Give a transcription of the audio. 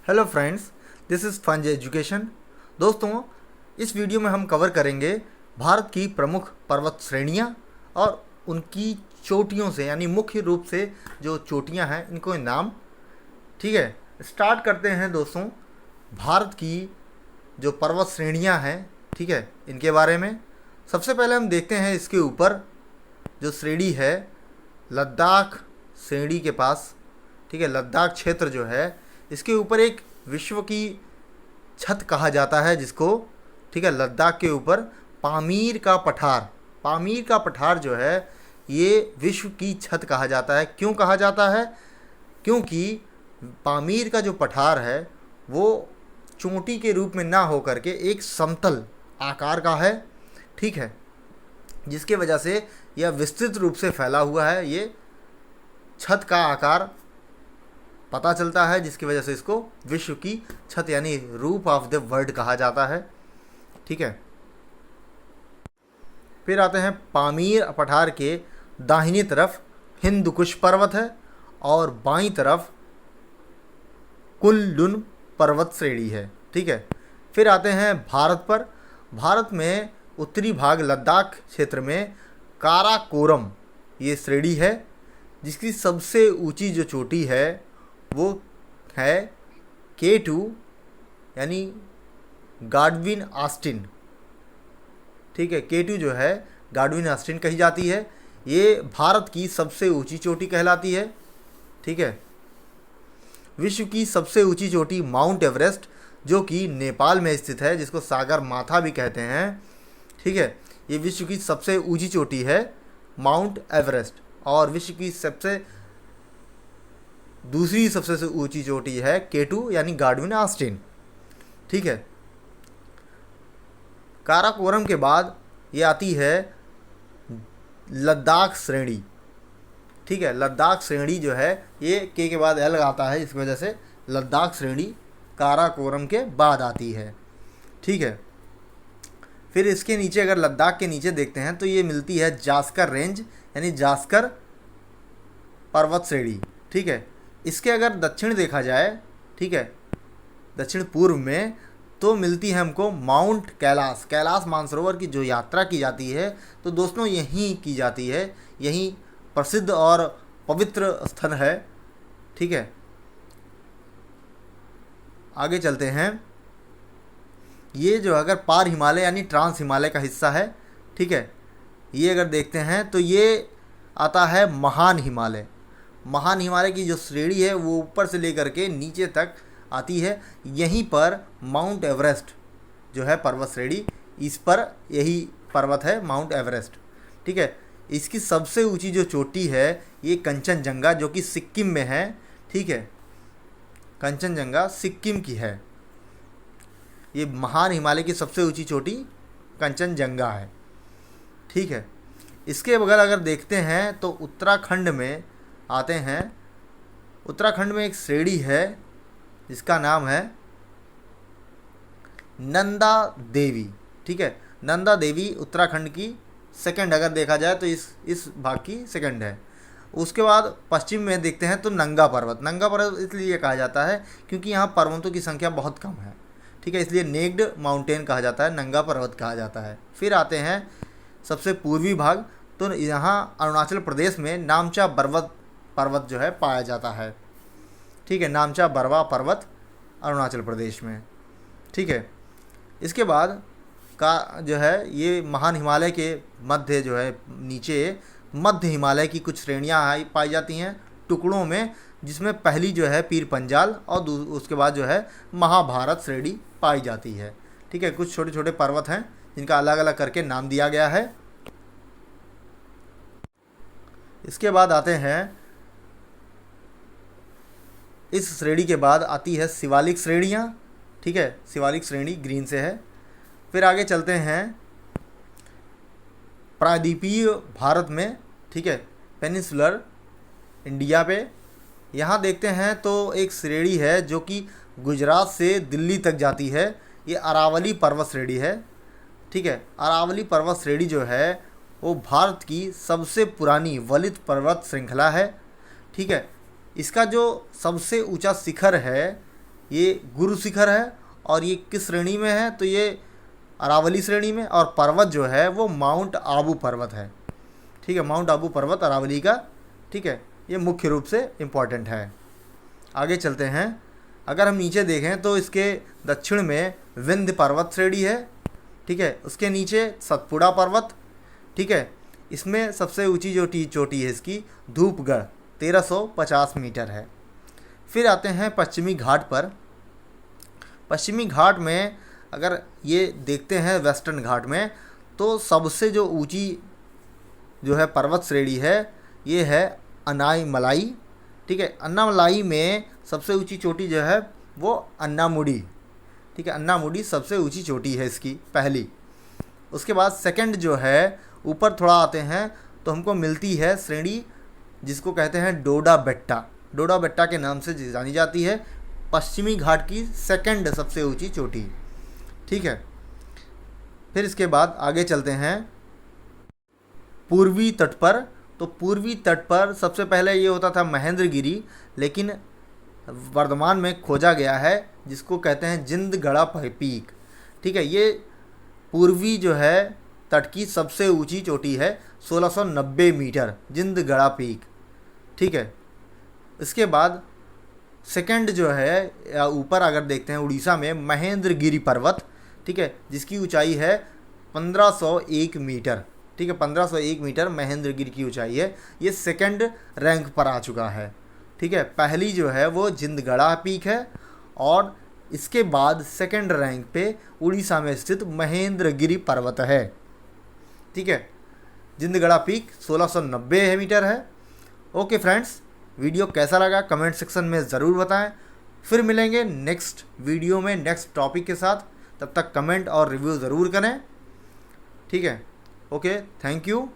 Hello friends, this is फंज education. दोस्तों, इस वीडियो में हम कवर करेंगे भारत की प्रमुख पर्वत श्रेणियाँ और उनकी चोटियों से, यानी मुख्य रूप से जो चोटियाँ हैं इनको नाम। ठीक है, स्टार्ट करते हैं दोस्तों भारत की जो पर्वत श्रेणियाँ हैं, ठीक है, इनके बारे में। सबसे पहले हम देखते हैं इसके ऊपर जो श्रेणी है लद्दाख श्रेणी के पास, ठीक है, लद्दाख क्षेत्र जो है इसके ऊपर एक विश्व की छत कहा जाता है जिसको, ठीक है, लद्दाख के ऊपर पामीर का पठार जो है ये विश्व की छत कहा जाता है। क्यों कहा जाता है? क्योंकि पामीर का जो पठार है वो चोटी के रूप में ना हो करके एक समतल आकार का है, ठीक है, जिसके वजह से यह विस्तृत रूप से फैला हुआ है। ये छत का आकार पता चलता है, जिसकी वजह से इसको विश्व की छत यानी रूफ ऑफ द वर्ल्ड कहा जाता है, ठीक है। फिर आते हैं पामीर पठार के दाहिनी तरफ हिंदू कुश पर्वत है और बाईं तरफ कुनलुन पर्वत श्रेणी है, ठीक है। फिर आते हैं भारत पर। भारत में उत्तरी भाग लद्दाख क्षेत्र में काराकोरम ये श्रेणी है, जिसकी सबसे ऊंची जो चोटी है वो है K2 यानी गाडविन ऑस्टिन, ठीक है। K2 जो है गाडविन ऑस्टिन कही जाती है। ये भारत की सबसे ऊंची चोटी कहलाती है, ठीक है। विश्व की सबसे ऊंची चोटी माउंट एवरेस्ट जो कि नेपाल में स्थित है, जिसको सागर माथा भी कहते हैं, ठीक है। ये विश्व की सबसे ऊंची चोटी है माउंट एवरेस्ट। और विश्व की दूसरी सबसे ऊंची चोटी है K2 यानी गाडविन ऑस्टिन, ठीक है। काराकोरम के बाद ये आती है लद्दाख श्रेणी, ठीक है। लद्दाख श्रेणी जो है ये के बाद एल आता है, इस वजह से लद्दाख श्रेणी काराकोरम के बाद आती है, ठीक है। फिर इसके नीचे अगर लद्दाख के नीचे देखते हैं तो ये मिलती है जास्कर रेंज यानी जास्कर पर्वत श्रेणी, ठीक है। इसके अगर दक्षिण देखा जाए, ठीक है, दक्षिण पूर्व में तो मिलती है हमको माउंट कैलाश मानसरोवर की जो यात्रा की जाती है तो दोस्तों यहीं की जाती है। यहीं प्रसिद्ध और पवित्र स्थल है, ठीक है। आगे चलते हैं। ये जो अगर पार हिमालय यानी ट्रांस हिमालय का हिस्सा है, ठीक है, ये अगर देखते हैं तो ये आता है महान हिमालय की जो श्रेणी है वो ऊपर से लेकर के नीचे तक आती है। यहीं पर माउंट एवरेस्ट जो है पर्वत श्रेणी, इस पर यही पर्वत है माउंट एवरेस्ट, ठीक है। इसकी सबसे ऊंची जो चोटी है ये कंचनजंगा जो कि सिक्किम में है, ठीक है। कंचनजंगा सिक्किम की है। ये महान हिमालय की सबसे ऊंची चोटी कंचनजंगा है, ठीक है। इसके बगल अगर देखते हैं तो उत्तराखंड में आते हैं। उत्तराखंड में एक श्रेणी है जिसका नाम है नंदा देवी, ठीक है। नंदा देवी उत्तराखंड की सेकंड अगर देखा जाए तो इस भाग की सेकंड है। उसके बाद पश्चिम में देखते हैं तो नंगा पर्वत इसलिए कहा जाता है क्योंकि यहाँ पर्वतों की संख्या बहुत कम है, ठीक है, इसलिए नेक्ड माउंटेन कहा जाता है, नंगा पर्वत कहा जाता है। फिर आते हैं सबसे पूर्वी भाग, तो यहाँ अरुणाचल प्रदेश में नामचा पर्वत जो है पाया जाता है, ठीक है। नामचा बरवा पर्वत अरुणाचल प्रदेश में, ठीक है। इसके बाद का जो है ये महान हिमालय के मध्य जो है नीचे मध्य हिमालय की कुछ श्रेणियाँ पाई जाती हैं टुकड़ों में, जिसमें पहली जो है पीर पंजाल और उसके बाद जो है महाभारत श्रेणी पाई जाती है, ठीक है। कुछ छोटे छोटे पर्वत हैं जिनका अलग अलग करके नाम दिया गया है। इसके बाद आते हैं, इस श्रेणी के बाद आती है शिवालिक श्रेणियाँ, ठीक है। शिवालिक श्रेणी ग्रीन से है। फिर आगे चलते हैं प्रायद्वीपीय भारत में, ठीक है, पेनिनसुलर इंडिया पे। यहाँ देखते हैं तो एक श्रेणी है जो कि गुजरात से दिल्ली तक जाती है। ये अरावली पर्वत श्रेणी है, ठीक है। अरावली पर्वत श्रेणी जो है वो भारत की सबसे पुरानी वलित पर्वत श्रृंखला है, ठीक है। इसका जो सबसे ऊंचा शिखर है ये गुरु शिखर है और ये किस श्रेणी में है, तो ये अरावली श्रेणी में, और पर्वत जो है वो माउंट आबू पर्वत है। ठीक है, माउंट आबू पर्वत अरावली का। ठीक है, ये मुख्य रूप से इम्पॉर्टेंट है। आगे चलते हैं। अगर हम नीचे देखें तो इसके दक्षिण में विंध्य पर्वत श्रेणी है। ठीक है, उसके नीचे सतपुड़ा पर्वत। ठीक है, इसमें सबसे ऊंची जो चोटी है इसकी धूपगढ़ 1350 मीटर है। फिर आते हैं पश्चिमी घाट पर। पश्चिमी घाट में अगर ये देखते हैं वेस्टर्न घाट में, तो सबसे जो ऊंची जो है पर्वत श्रेणी है ये है अन्नामलाई। ठीक है, अन्नामलाई में सबसे ऊंची चोटी जो है वो अन्नामुडी। ठीक है, अन्नामुडी सबसे ऊंची चोटी है इसकी पहली। उसके बाद सेकंड जो है ऊपर थोड़ा आते हैं तो हमको मिलती है श्रेणी जिसको कहते हैं डोडा बेट्टा। डोडा बेट्टा के नाम से जानी जाती है पश्चिमी घाट की सेकंड सबसे ऊंची चोटी। ठीक है, फिर इसके बाद आगे चलते हैं पूर्वी तट पर। तो पूर्वी तट पर सबसे पहले ये होता था महेंद्रगिरी, लेकिन वर्तमान में खोजा गया है जिसको कहते हैं जिंदगढ़ा पीक। ठीक है, ये पूर्वी जो है तट की सबसे ऊंची चोटी है 1690 मीटर जिंदगढ़ा पीक। ठीक है, इसके बाद सेकंड जो है ऊपर अगर देखते हैं उड़ीसा में महेंद्रगिरी पर्वत। ठीक है, जिसकी ऊंचाई है 1501 मीटर। ठीक है, 1501 मीटर महेंद्रगिरी की ऊंचाई है। ये सेकंड रैंक पर आ चुका है। ठीक है, पहली जो है वो जिंदगढ़ा पीक है और इसके बाद सेकंड रैंक पे उड़ीसा में स्थित महेंद्रगिरी पर्वत है। ठीक है, जिंदगढ़ा पीक 1690 मीटर है। ओके फ्रेंड्स, वीडियो कैसा लगा कमेंट सेक्शन में ज़रूर बताएं। फिर मिलेंगे नेक्स्ट वीडियो में नेक्स्ट टॉपिक के साथ। तब तक कमेंट और रिव्यू ज़रूर करें। ठीक है, ओके, थैंक यू।